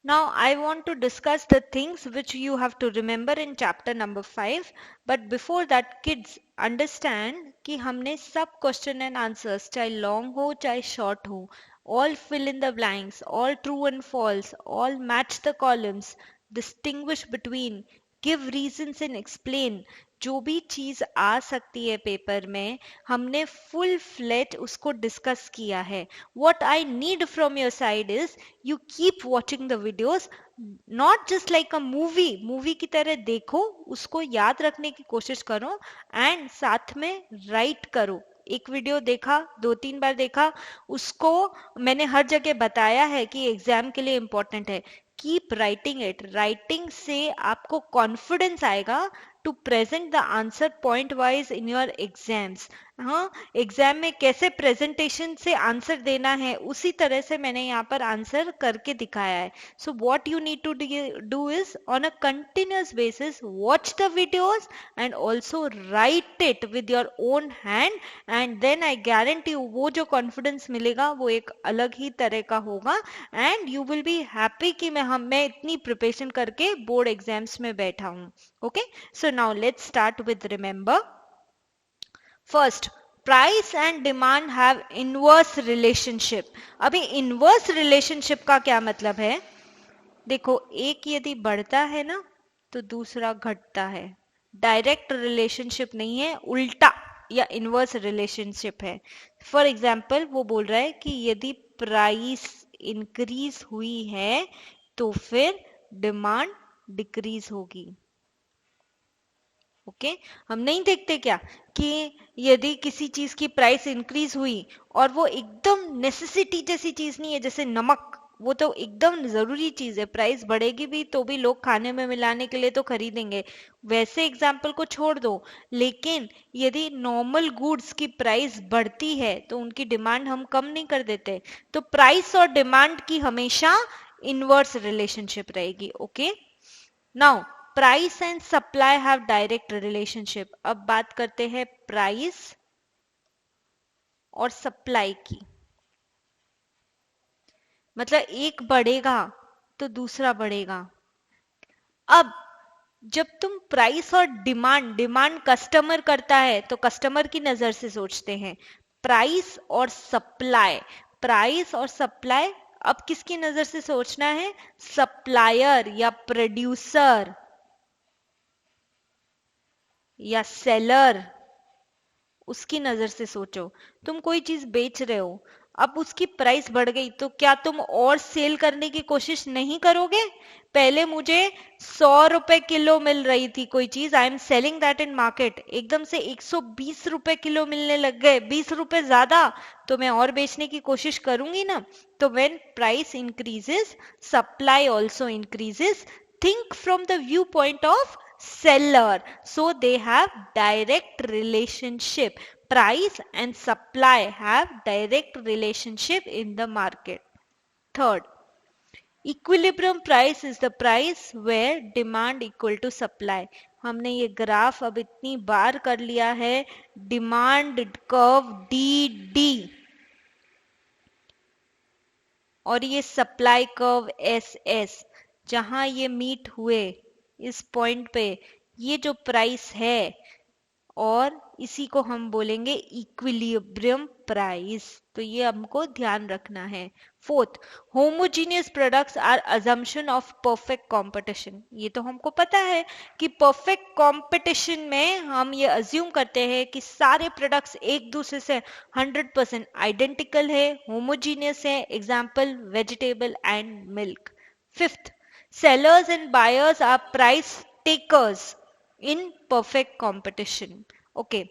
Now I want to discuss the things which you have to remember in chapter number 5. But before that, kids, understand कि हमने सब question and answers, चाहे long हो चाहे short हो, all fill in the blanks, all true and false, all match the columns, distinguish between, give reasons and explain. जो भी चीज आ सकती है पेपर में, हमने फुल फ्लेज उसको डिस्कस किया है. What I need from your side is you keep watching the videos, not just like a movie की तरह देखो, उसको याद रखने की कोशिश करो एंड साथ में राइट करो. एक वीडियो देखा, 2-3 बार देखा, उसको मैंने हर जगह बताया है कि एग्जाम के लिए इंपॉर्टेंट है. Keep writing it. राइटिंग से आपको कॉन्फिडेंस आएगा to present the answer point wise in your exams. हाँ, एग्जाम में कैसे प्रेजेंटेशन से आंसर देना है उसी तरह से मैंने यहाँ पर आंसर करके दिखाया है. So what you need to do is on a continuous basis watch the videos and also write it with your own hand, and then I guarantee वो जो कॉन्फिडेंस मिलेगा वो एक अलग ही तरह का होगा and you will be happy कि मैं इतनी प्रिपरेशन करके बोर्ड एग्जाम्स में बैठा हूँ. Okay, so now let's start with remember. First, price and demand have inverse relationship. अभी इनवर्स रिलेशनशिप का क्या मतलब है? देखो, एक यदि बढ़ता है ना तो दूसरा घटता है. डायरेक्ट रिलेशनशिप नहीं है, उल्टा या इनवर्स रिलेशनशिप है. फॉर एग्जाम्पल वो बोल रहा है कि यदि प्राइस इंक्रीज हुई है तो फिर डिमांड डिक्रीज होगी. ओके, हम नहीं देखते क्या कि यदि किसी चीज की प्राइस इंक्रीज हुई और वो एकदम नेसेसिटी जैसी चीज नहीं है, जैसे नमक, वो तो एकदम जरूरी चीज है, प्राइस बढ़ेगी भी तो भी लोग खाने में मिलाने के लिए तो खरीदेंगे, वैसे एग्जाम्पल को छोड़ दो. लेकिन यदि नॉर्मल गुड्स की प्राइस बढ़ती है तो उनकी डिमांड हम कम नहीं कर देते. तो प्राइस और डिमांड की हमेशा इनवर्स रिलेशनशिप रहेगी. Okay, now price and supply have direct relationship. अब बात करते हैं प्राइस और सप्लाई की. मतलब एक बढ़ेगा तो दूसरा बढ़ेगा. अब जब तुम प्राइस और डिमांड, डिमांड कस्टमर करता है तो कस्टमर की नजर से सोचते हैं. प्राइस और सप्लाई, प्राइस और सप्लाई अब किसकी नजर से सोचना है? सप्लायर या प्रोड्यूसर या सेलर, उसकी नजर से सोचो. तुम कोई चीज बेच रहे हो, अब उसकी प्राइस बढ़ गई तो क्या तुम और सेल करने की कोशिश नहीं करोगे? पहले मुझे 100 रुपए किलो मिल रही थी कोई चीज, I am selling that in market, एकदम से 120 रुपए किलो मिलने लग गए, 20 रुपए ज्यादा, तो मैं और बेचने की कोशिश करूंगी ना. तो when price increases, supply also increases. Think from the view point of seller, so they have direct relationship. Price and supply have direct relationship in the market. Third, equilibrium price is the price where demand equal to supply. हमने ये graph अब इतनी बार कर लिया है, demand curve D D और ये supply curve S S. जहां ये मीट हुए इस पॉइंट पे, ये जो प्राइस है और इसी को हम बोलेंगे इक्विलिब्रियम प्राइस. तो ये हमको ध्यान रखना है. Fourth, homogeneous products are assumption of perfect competition. ये तो हमको पता है कि परफेक्ट कंपटीशन में हम ये अज्यूम करते हैं कि सारे प्रोडक्ट्स एक दूसरे से 100% आइडेंटिकल है, होमोजीनियस है. Example, vegetable and milk. Fifth, sellers and buyers are price takers in perfect competition. Okay,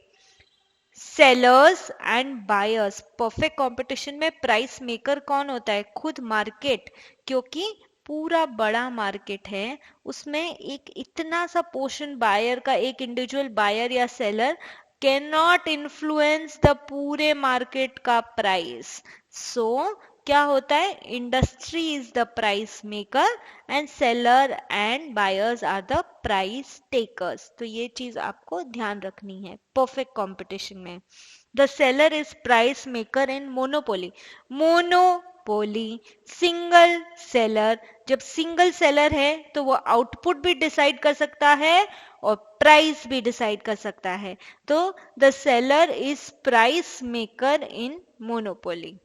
sellers and buyers, perfect competition में प्राइस मेकर कौन होता है? खुद मार्केट, क्योंकि पूरा बड़ा मार्केट है, उसमें एक इतना सा पोर्शन बायर का, एक इंडिविजुअल बायर या seller can not influence the पूरे मार्केट का प्राइस. सो क्या होता है? Industry is the price maker and seller and buyers are the price takers. तो ये चीज आपको ध्यान रखनी है परफेक्ट कंपटीशन में. The seller is price maker in monopoly. Monopoly, single seller, जब सिंगल सेलर है तो वो आउटपुट भी डिसाइड कर सकता है और प्राइस भी डिसाइड कर सकता है. तो the seller is price maker in monopoly.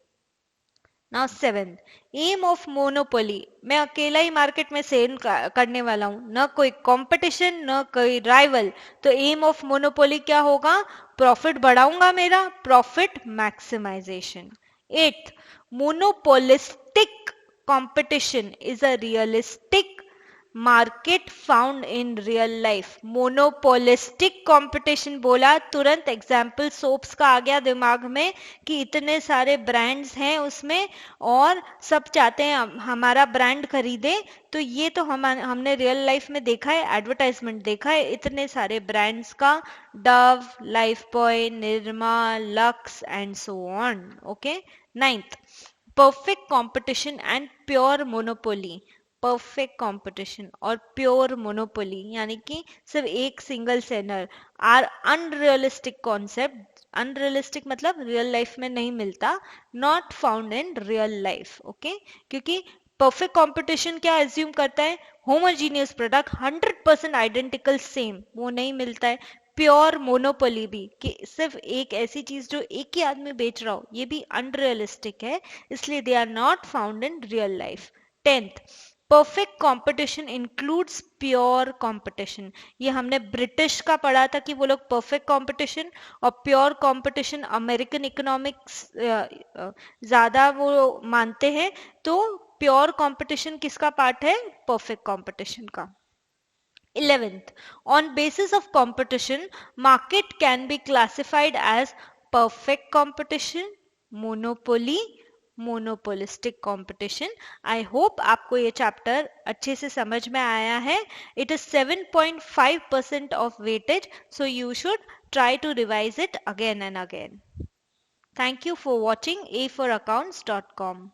Now 7th, aim of monopoly. मैं अकेला ही मार्केट में सेल करने वाला हूं, न कोई कंपटीशन न कोई राइवल. तो एम ऑफ मोनोपोली क्या होगा? प्रॉफिट बढ़ाऊंगा, मेरा profit maximisation. 8th, monopolistic competition is a realistic market found in real life. Monopolistic competition बोला, तुरंत एग्जाम्पल सोप्स का आ गया दिमाग में कि इतने सारे ब्रांड्स हैं उसमें और सब चाहते हैं हमारा ब्रांड खरीदे. तो ये तो हमने रियल लाइफ में देखा है, एडवर्टाइजमेंट देखा है इतने सारे ब्रांड्स का, Dove, Lifebuoy, Nirma, Lux and so on. Okay. 9th, perfect competition and pure monopoly. Perfect competition और प्योर मोनोपोली यानी कि सिर्फ एक single seller are unrealistic concept. Unrealistic मतलब रियल लाइफ में नहीं मिलता, not found in real life. Okay. क्योंकि परफेक्ट कंपटीशन क्या एज्यूम करता है? होमोजीनियस प्रोडक्ट 100% आइडेंटिकल सेम, वो नहीं मिलता है. प्योर मोनोपोली भी कि सिर्फ एक ऐसी चीज जो एक ही आदमी बेच रहा हो, ये भी अनरियलिस्टिक है, इसलिए they are not found in real life. 10th, perfect competition includes pure competition. ये हमने ब्रिटिश का पढ़ा था कि वो लोग परफेक्ट कंपटीशन और प्योर कंपटीशन अमेरिकन इकोनॉमिक्स ज्यादा वो मानते हैं. तो प्योर कंपटीशन किसका पार्ट है? परफेक्ट कंपटीशन का. 11th, on basis of competition, market can be classified as perfect competition, monopoly, monopolistic competition. I hope आपको ये चैप्टर अच्छे से समझ में आया है. It is 7.5% of weightage, so you should try to revise it again and again. Thank you for watching aforaccounts.com.